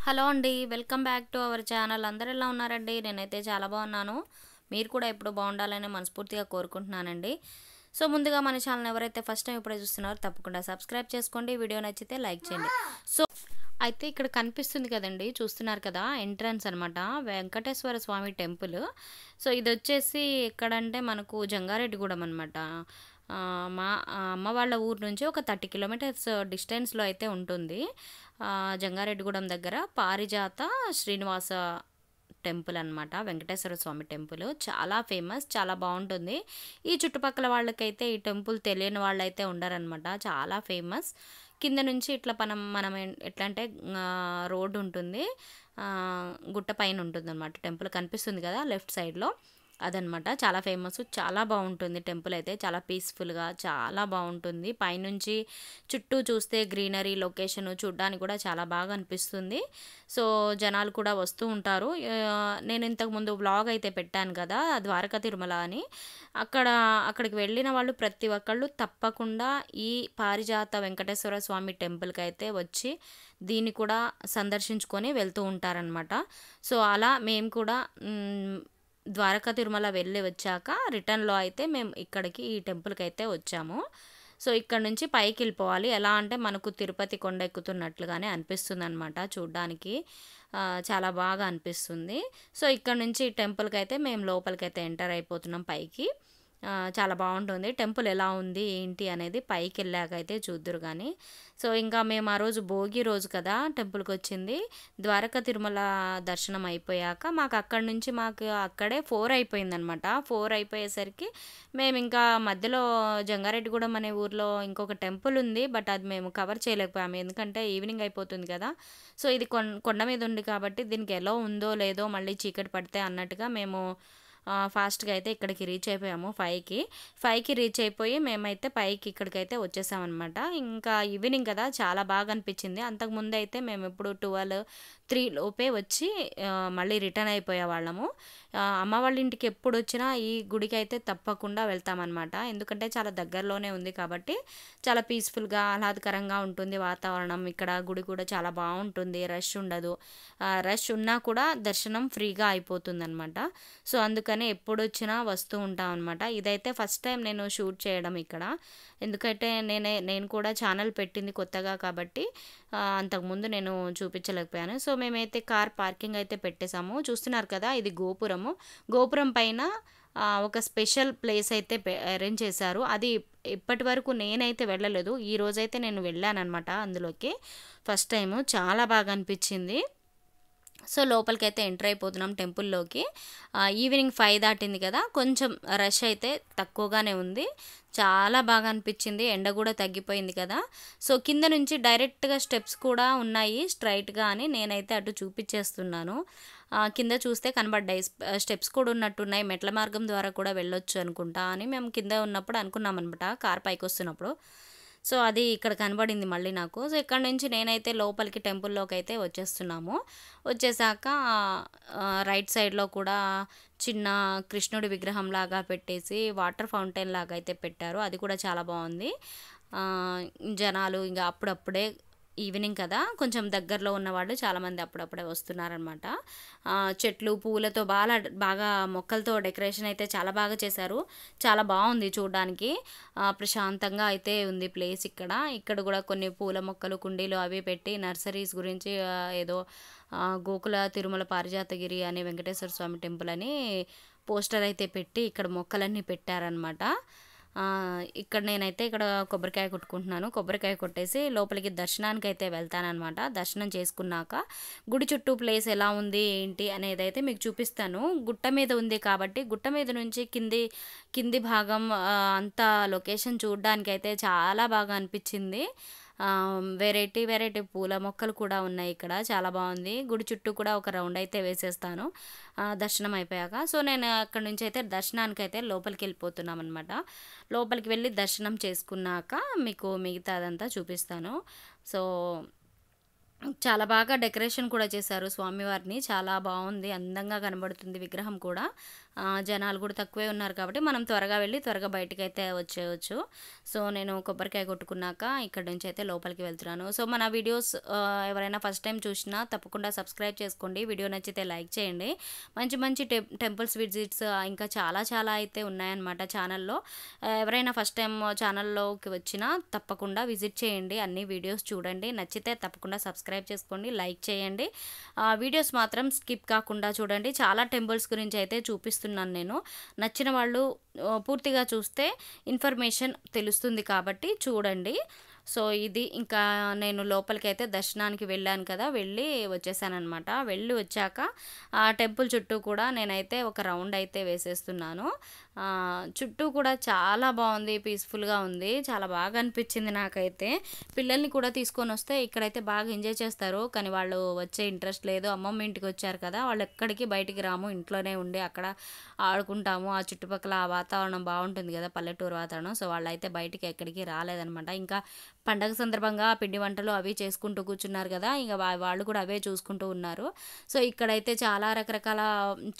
Hello అండి. Welcome back to our channel. అందరూ ఎలా ఉన్నారండి? నేనైతే చాలా బాగున్నాను. మీరు కూడా ఎప్పుడు బాగుండాలని మనస్ఫూర్తిగా కోరుకుంటున్నానండి. సో ముందుగా మన ఛానల్ ఎవరైతే ఫస్ట్ టైం ఇప్పుడే చూస్తున్నారో తప్పకుండా సబ్స్క్రైబ్ చేసుకోండి. వీడియో నచ్చితే లైక్ చేయండి. సో అయితే ఇక్కడ కనిపిస్తుంది కదండి, చూస్తున్నారు కదా, ఎంట్రన్స్ అనమాట, వెంకటేశ్వర స్వామి టెంపుల్. సో ఇది వచ్చేసి ఎక్కడంటే మనకు జంగారెడ్డిగూడెం అనమాట. మా అమ్మ వాళ్ళ ఊరు నుంచి ఒక 30 కిలోమీటర్స్ డిస్టెన్స్లో అయితే ఉంటుంది. జంగారెడ్డిగూడెం దగ్గర పారిజాత శ్రీనివాస టెంపుల్ అనమాట, వెంకటేశ్వర స్వామి టెంపుల్. చాలా ఫేమస్, చాలా బాగుంటుంది. ఈ చుట్టుపక్కల వాళ్ళకైతే ఈ టెంపుల్ తెలియని వాళ్ళైతే ఉండరనమాట. చాలా ఫేమస్. కింద నుంచి ఇట్లా మనం ఎట్లా అంటే రోడ్డు ఉంటుంది, గుట్ట పైన ఉంటుంది అనమాట. టెంపుల్ కనిపిస్తుంది కదా లెఫ్ట్ సైడ్లో, అదనమాట. చాలా ఫేమస్, చాలా బాగుంటుంది టెంపుల్ అయితే. చాలా పీస్ఫుల్గా చాలా బాగుంటుంది. పైనుంచి చుట్టూ చూస్తే గ్రీనరీ, లొకేషన్ చూడడానికి కూడా చాలా బాగా అనిపిస్తుంది. సో జనాలు కూడా వస్తూ ఉంటారు. నేను ఇంతకుముందు వ్లాగ్ అయితే పెట్టాను కదా, ద్వారకా తిరుమల అని. అక్కడికి వెళ్ళిన వాళ్ళు ప్రతి ఒక్కళ్ళు తప్పకుండా ఈ పారిజాత వెంకటేశ్వర స్వామి టెంపుల్కి అయితే వచ్చి దీన్ని కూడా సందర్శించుకొని వెళ్తూ ఉంటారనమాట. సో అలా మేము కూడా ద్వారకా తిరుమల వెళ్ళి వచ్చాక రిటర్న్లో అయితే మేము ఇక్కడికి ఈ టెంపుల్కి అయితే వచ్చాము. సో ఇక్కడ నుంచి పైకి వెళ్ళిపోవాలి. ఎలా అంటే మనకు తిరుపతి కొండ ఎక్కుతున్నట్లుగానే అనిపిస్తుంది అనమాట చూడ్డానికి. చాలా బాగా అనిపిస్తుంది. సో ఇక్కడ నుంచి ఈ టెంపుల్కి అయితే మేము లోపలికైతే ఎంటర్ అయిపోతున్నాం పైకి. చాలా బాగుంటుంది. టెంపుల్ ఎలా ఉంది ఏంటి అనేది పైకి వెళ్ళాక అయితే చూద్దురు కానీ. సో ఇంకా మేము ఆ రోజు భోగి రోజు కదా టెంపుల్కి వచ్చింది. ద్వారకా తిరుమల దర్శనం అయిపోయాక మాకు అక్కడే 4 అయిపోయిందనమాట. 4 అయిపోయేసరికి మేము ఇంకా మధ్యలో జంగారెడ్డిగూడెం అనే ఊర్లో ఇంకొక టెంపుల్ ఉంది, బట్ అది మేము కవర్ చేయలేకపోయాము, ఎందుకంటే ఈవినింగ్ అయిపోతుంది కదా. సో ఇది కొండ మీద ఉంది కాబట్టి దీనికి ఎలా ఉందో లేదో మళ్ళీ చీకటి పడితే అన్నట్టుగా మేము ఫాస్ట్గా అయితే ఇక్కడికి రీచ్ అయిపోయాము. 5కి రీచ్ అయిపోయి మేమైతే పైకి ఇక్కడికైతే వచ్చేసామన్నమాట. ఇంకా ఈవినింగ్ కదా, చాలా బాగా అనిపించింది. అంతకుముందు అయితే మేము ఇప్పుడు 12-3 లోపే వచ్చి మళ్ళీ రిటర్న్ అయిపోయే వాళ్ళము. అమ్మ వాళ్ళ ఇంటికి ఎప్పుడు వచ్చినా ఈ గుడికి అయితే తప్పకుండా వెళ్తామన్నమాట, ఎందుకంటే చాలా దగ్గరలోనే ఉంది కాబట్టి చాలా పీస్ఫుల్గా ఆహ్లాదకరంగా ఉంటుంది వాతావరణం. ఇక్కడ గుడి కూడా చాలా బాగుంటుంది, రష్ ఉండదు. రష్ ఉన్నా కూడా దర్శనం ఫ్రీగా అయిపోతుంది అనమాట. సో అందుకని ఎప్పుడు వచ్చినా వస్తూ ఉంటాం అనమాట. ఇదైతే ఫస్ట్ టైం నేను షూట్ చేయడం ఇక్కడ, ఎందుకంటే నేను కూడా ఛానల్ పెట్టింది కొత్తగా కాబట్టి అంతకుముందు నేను చూపించలేకపోయాను. సో మేమైతే కార్ పార్కింగ్ అయితే పెట్టేశాము. చూస్తున్నారు కదా, ఇది గోపురం పైన ఒక స్పెషల్ ప్లేస్ అయితే అరేంజ్ చేశారు. అది ఇప్పటి వరకు నేనైతే వెళ్ళలేదు, ఈ రోజైతే నేను వెళ్ళాను అనమాట అందులోకి. ఫస్ట్ టైము చాలా బాగా అనిపించింది. సో లోపలికైతే ఎంటర్ అయిపోతున్నాం టెంపుల్లోకి. ఈవినింగ్ 5 దాటింది కదా, కొంచెం రష్ అయితే తక్కువగానే ఉంది. చాలా బాగా అనిపించింది, ఎండ కూడా తగ్గిపోయింది కదా. సో కింద నుంచి డైరెక్ట్గా స్టెప్స్ కూడా ఉన్నాయి స్ట్రైట్గా అని నేనైతే అటు చూపించేస్తున్నాను. కింద చూస్తే కనబడ్డాయి స్టెప్స్ కూడా ఉన్నట్టున్నాయి, మెట్ల మార్గం ద్వారా కూడా వెళ్ళొచ్చు అనుకుంటా అని మేము కింద ఉన్నప్పుడు అనుకున్నాం అనమాట, కార్ పైకి వస్తున్నప్పుడు. సో అది ఇక్కడ కనబడింది మళ్ళీ నాకు. సో ఇక్కడ నుంచి నేనైతే లోపలికి టెంపుల్లోకి అయితే వచ్చేసాక రైట్ సైడ్లో కూడా చిన్న కృష్ణుడి విగ్రహం లాగా పెట్టేసి వాటర్ ఫౌంటైన్ లాగా అయితే పెట్టారు, అది కూడా చాలా బాగుంది. జనాలు ఇంకా అప్పుడప్పుడే ఈవినింగ్ కదా, కొంచెం దగ్గరలో ఉన్నవాళ్ళు చాలామంది అప్పుడప్పుడే వస్తున్నారనమాట. చెట్లు పూలతో బాగా మొక్కలతో డెకరేషన్ అయితే చాలా బాగా చేశారు. చాలా బాగుంది చూడడానికి, ప్రశాంతంగా అయితే ఉంది ప్లేస్. ఇక్కడ కూడా కొన్ని పూల మొక్కలు కుండీలు అవి పెట్టి నర్సరీస్ గురించి ఏదో గోకుల తిరుమల పారిజాతగిరి అనే వెంకటేశ్వర స్వామి టెంపుల్ అని పోస్టర్ అయితే పెట్టి ఇక్కడ మొక్కలన్నీ పెట్టారనమాట. నేనైతే ఇక్కడ కొబ్బరికాయ కొట్టుకుంటున్నాను. కొబ్బరికాయ కొట్టేసి లోపలికి దర్శనానికి అయితే వెళ్తానమాట. దర్శనం చేసుకున్నాక గుడి చుట్టూ ప్లేస్ ఎలా ఉంది ఏంటి అనేది అయితే మీకు చూపిస్తాను. గుట్ట మీద ఉంది కాబట్టి గుట్ట మీద నుంచి కింది భాగం అంతా లొకేషన్ చూడడానికి అయితే చాలా బాగా అనిపించింది. వెరైటీ పూల మొక్కలు కూడా ఉన్నాయి ఇక్కడ, చాలా బాగుంది. గుడి చుట్టూ కూడా ఒక రౌండ్ అయితే వేసేస్తాను దర్శనం అయిపోయాక. సో నేను అక్కడ నుంచి అయితే దర్శనానికి అయితే లోపలికి వెళ్ళిపోతున్నాం అనమాట. లోపలికి వెళ్ళి దర్శనం చేసుకున్నాక మీకు మిగతా అదంతా చూపిస్తాను. సో చాలా బాగా డెకరేషన్ కూడా చేశారు స్వామివారిని. చాలా బావుంది. అందంగా కనబడుతుంది విగ్రహం కూడా. జనాలు కూడా తక్కువే ఉన్నారు కాబట్టి మనం త్వరగా వెళ్ళి త్వరగా బయటికైతే వచ్చేయొచ్చు. సో, నేను కొబ్బరికాయ కొట్టుకున్నాక ఇక్కడి నుంచయితే లోపలికి వెళ్తున్నాను. సో, మన వీడియోస్ ఎవరైనా ఫస్ట్ టైం చూసినా తప్పకుండా సబ్స్క్రైబ్ చేసుకోండి. వీడియో నచ్చితే లైక్ చేయండి. మంచి మంచి టెంపుల్స్ విజిట్స్ ఇంకా చాలా చాలా అయితే ఉన్నాయన్నమాట ఛానల్‌లో. ఎవరైనా ఫస్ట్ టైం ఛానల్‌లోకి వచ్చినా తప్పకుండా విజిట్ చేయండి. అన్ని వీడియోస్ చూడండి. నచ్చితే తప్పకుండా సబ్స్క్రైబ్ చేసుకోండి. లైక్ చేయండి. వీడియోస్ మాత్రం స్కిప్ కాకుండా చూడండి. చాలా టెంపుల్స్ గురించి అయితే చూపిస్తున్నాను నేను. నచ్చిన వాళ్ళు పూర్తిగా చూస్తే ఇన్ఫర్మేషన్ తెలుస్తుంది కాబట్టి చూడండి. సో, ఇది ఇంకా నేను లోపలికైతే దర్శనానికి వెళ్ళాను కదా! వెళ్ళి వచ్చేసాననమాట. వెళ్ళి వచ్చాక ఆ టెంపుల్ చుట్టూ కూడా నేనైతే ఒక రౌండ్ అయితే వేసేస్తున్నాను. చుట్టూ కూడా చాలా బావుంది. పీస్‌ఫుల్‌గా ఉంది. చాలా బాగా అనిపించింది నాకైతే. పిల్లల్ని కూడా తీసుకొనొస్తే ఇక్కడైతే బాగా ఎంజాయ్ చేస్తారు. కానీ వాళ్ళు వచ్చే ఇంట్రెస్ట్ లేదు. అమ్మమ్మ ఇంటికొచ్చారు కదా! వాళ్ళెక్కడికి బయటికి రాము. ఇంట్లోనే ఉండి అక్కడ ఆడుకుంటాము. ఆ చుట్టుపక్కల ఆ వాతావరణం బావుంటుంది కదా! పల్లెటూరు వాతావరణం. సో, వాళ్ళైతే బయటికి ఎక్కడికి రాలేదనమాట. ఇంకా పండగ సందర్భంగా పిండి వంటలు అవి చేసుకుంటూ కూర్చున్నారు కదా! ఇంక వాళ్ళు కూడా అవే చూసుకుంటూ ఉన్నారు. సో, ఇక్కడైతే చాలా రకరకాల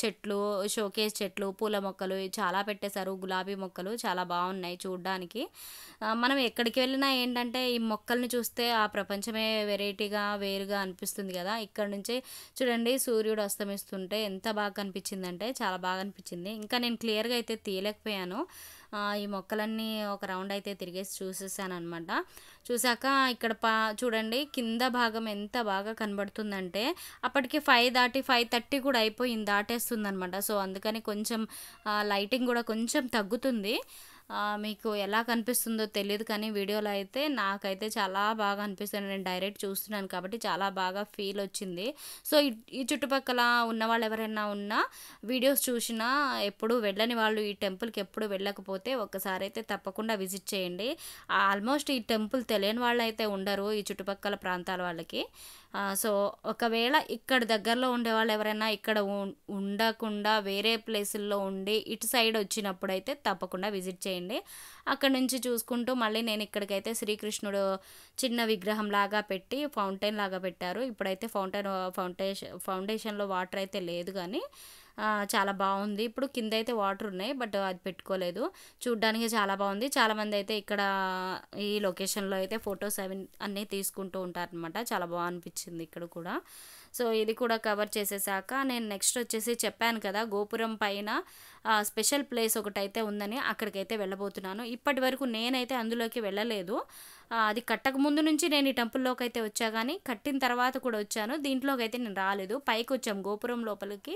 చెట్లు, షోకేస్ చెట్లు, పూల మొక్కలు చాలా పెట్టేశారు. గులాబీ మొక్కలు చాలా బావున్నాయి చూడ్డానికి. మనం ఎక్కడికి వెళ్ళినా ఏంటంటే ఈ మొక్కల్ని చూస్తే ఆ ప్రపంచమే వెరైటీగా, వేరుగా అనిపిస్తుంది కదా! ఇక్కడ నుంచే చూడండి సూర్యుడు అస్తమిస్తుంటే ఎంత బాగా కనిపించిందంటే చాలా బాగా అనిపించింది. ఇంకా నేను క్లియర్‌గా అయితే తీయలేకపోయాను. ఈ మొక్కలన్నీ ఒక రౌండ్ అయితే తిరిగేసి చూసేసాననమాట. చూసాక ఇక్కడ చూడండి కింద భాగం ఎంత బాగా కనబడుతుందంటే అప్పటికి 5 దాటి 5:30 కూడా అయిపోయింది. దాటేస్తుందనమాట. సో, అందుకని కొంచెం లైటింగ్ కూడా కొంచెం తగ్గుతుంది. మీకు ఎలా కనిపిస్తుందో తెలీదు కానీ వీడియోలో అయితే నాకైతే చాలా బాగా అనిపిస్తుంది. నేను డైరెక్ట్ చూస్తున్నాను కాబట్టి చాలా బాగా ఫీల్ వచ్చింది. సో, ఈ చుట్టుపక్కల ఉన్నవాళ్ళు ఎవరైనా ఉన్నా వీడియోస్ చూసినా ఎప్పుడు వెళ్ళని వాళ్ళు ఈ టెంపుల్‌కి ఎప్పుడు వెళ్ళకపోతే ఒక్కసారి అయితే తప్పకుండా విజిట్ చేయండి. ఆల్మోస్ట్ ఈ టెంపుల్ తెలియని వాళ్ళైతే ఉండరు ఈ చుట్టుపక్కల ప్రాంతాల వాళ్ళకి. సో, ఒకవేళ ఇక్కడ దగ్గరలో ఉండేవాళ్ళు ఎవరైనా ఇక్కడ ఉండకుండా వేరే ప్లేసుల్లో ఉండి ఇటు సైడ్ వచ్చినప్పుడైతే తప్పకుండా విజిట్ చేయండి. అక్కడ నుంచి చూసుకుంటూ మళ్ళీ నేను ఇక్కడికైతే శ్రీకృష్ణుడు చిన్న విగ్రహం లాగా పెట్టి ఫౌంటైన్ లాగా పెట్టారు. ఇప్పుడైతే ఫౌండేషన్‌లో వాటర్ అయితే లేదు గానీ చాలా బావుంది. ఇప్పుడు కిందైతే వాటర్ ఉన్నాయి. బట్ అది పెట్టుకోలేదు. చూడ్డానికి చాలా బావుంది. చాలామంది అయితే ఇక్కడ ఈ లొకేషన్‌లో అయితే ఫోటోస్ అన్నీ తీసుకుంటూ ఉంటారనమాట. చాలా అనిపించింది ఇక్కడ కూడా. సో, ఇది కూడా కవర్ చేసేసాక నేను నెక్స్ట్ వచ్చేసి చెప్పాను కదా! గోపురం పైన స్పెషల్ ప్లేస్ ఒకటైతే ఉందని అక్కడికైతే వెళ్ళబోతున్నాను. ఇప్పటి వరకు నేనైతే అందులోకి వెళ్ళలేదు. అది కట్టక ముందు నుంచి నేను ఈ టెంపుల్‌లోకైతే వచ్చా గానీ కట్టిన తర్వాత కూడా వచ్చాను. దీంట్లోకైతే నేను రాలేదు. పైకొచ్చాం గోపురం లోపలికి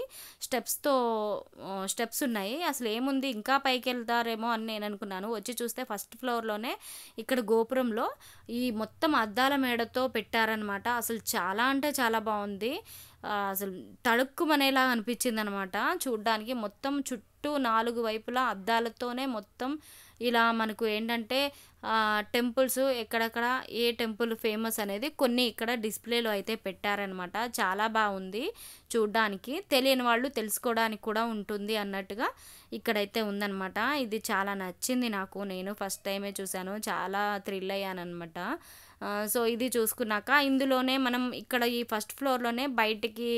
స్టెప్స్ ఉన్నాయి. అసలు ఏముంది ఇంకా పైకెళ్తారేమో అని నేను అనుకున్నాను. వచ్చి చూస్తే ఫస్ట్ ఫ్లోర్‌లోనే ఇక్కడ గోపురంలో ఈ మొత్తం అద్దాల మేడతో పెట్టారనమాట. అసలు చాలా అంటే చాలా బావుంది. అసలు తళుక్కుమనేలా అనిపించిందనమాట చూడ్డానికి. మొత్తం చుట్టూ 4 వైపులా అద్దాలతోనే మొత్తం ఇలా మనకు ఏంటంటే టెంపుల్స్ ఎక్కడెక్కడ ఏ టెంపుల్ ఫేమస్ అనేది కొన్ని ఇక్కడ డిస్ప్లేలో అయితే పెట్టారనమాట. చాలా బాగుంది చూడ్డానికి. తెలియని వాళ్ళు తెలుసుకోవడానికి కూడా ఉంటుంది అన్నట్టుగా ఇక్కడైతే ఉందనమాట. ఇది చాలా నచ్చింది నాకు. నేను ఫస్ట్ టైమే చూశాను. చాలా థ్రిల్ అయ్యాననమాట. సో, ఇది చూసుకున్నాక ఇందులోనే మనం ఇక్కడ ఈ ఫస్ట్ ఫ్లోర్‌లోనే బయటికి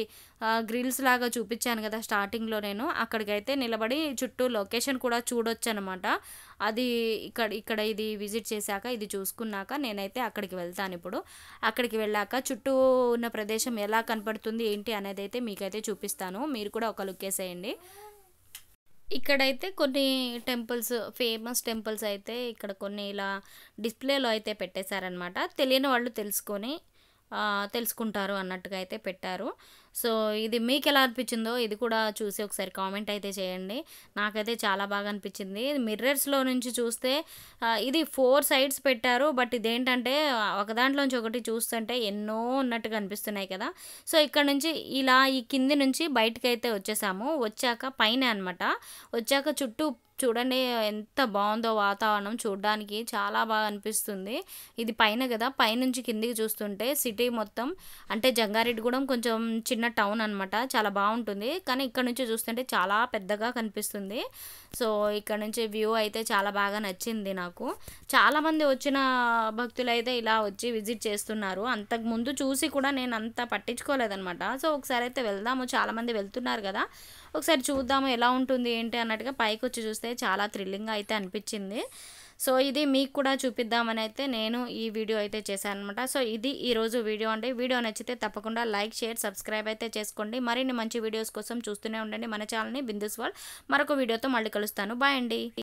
గ్రిల్స్ లాగా చూపించాను కదా స్టార్టింగ్‌లో నేను. అక్కడికైతే నిలబడి చుట్టూ లొకేషన్ కూడా చూడొచ్చనమాట. అది ఇక్కడ ఇది విజిట్ చేశాక ఇది చూసుకున్నాక నేనైతే అక్కడికి వెళ్తానిప్పుడు. అక్కడికి వెళ్ళాక చుట్టూ ఉన్న ప్రదేశం ఎలా కనపడుతుంది ఏంటి అనేదైతే మీకైతే చూపిస్తాను. మీరు కూడా ఒక లుక్కేసేయండి. ఇక్కడైతే కొన్ని ఫేమస్ టెంపుల్స్ అయితే ఇక్కడ కొన్ని ఇలా డిస్ప్లేలో అయితే పెట్టేశారనమాట. తెలియని వాళ్ళు తెలుసుకుంటారు అన్నట్టుగా అయితే పెట్టారు. సో, ఇది మీకెలా అనిపించిందో ఇది కూడా చూసి ఒకసారి కామెంట్ అయితే చేయండి. నాకైతే చాలా బాగా అనిపించింది. మిర్రర్స్‌లో నుంచి చూస్తే ఇది 4 సైడ్స్ పెట్టారు. బట్ ఇదేంటంటే ఒక దాంట్లోంచి ఒకటి చూస్తుంటే ఎన్నో ఉన్నట్టుగా అనిపిస్తున్నాయి కదా! సో, ఇక్కడ నుంచి ఇలా ఈ కింది నుంచి బయటికైతే వచ్చేసాము. వచ్చాక పైనే అనమాట. వచ్చాక చూడండి ఎంత బాగుందో వాతావరణం, చూడడానికి చాలా బాగా అనిపిస్తుంది. ఇది పైన కదా, పైనుంచి కిందికి చూస్తుంటే సిటీ మొత్తం, అంటే జంగారెడ్డిగూడెం కొంచెం చిన్న టౌన్ అనమాట, చాలా బాగుంటుంది. కానీ ఇక్కడ నుంచి చూస్తుంటే చాలా పెద్దగా కనిపిస్తుంది. సో ఇక్కడ నుంచి వ్యూ అయితే చాలా బాగా నచ్చింది నాకు. చాలామంది వచ్చిన భక్తులు అయితే ఇలా వచ్చి విజిట్ చేస్తున్నారు. అంతకుముందు చూసి కూడా నేను అంత పట్టించుకోలేదనమాట. సో ఒకసారి అయితే వెళ్దాము, చాలామంది వెళ్తున్నారు కదా, ఒకసారి చూద్దాము ఎలా ఉంటుంది ఏంటి అన్నట్టుగా పైకి వచ్చి చూస్తే చాలా థ్రిల్లింగ్గా అయితే అనిపించింది. సో ఇది మీకు కూడా చూపిద్దామని అయితే నేను ఈ వీడియో అయితే చేశాను అనమాట. సో ఇది ఈరోజు వీడియో అండి. వీడియో నచ్చితే తప్పకుండా లైక్, షేర్, సబ్స్క్రైబ్ అయితే చేసుకోండి. మరిన్ని మంచి వీడియోస్ కోసం చూస్తూనే ఉండండి మన ఛానల్ని బిందుస్ వరల్డ్. మరొక వీడియోతో మళ్ళీ కలుస్తాను. బాయ్ అండి.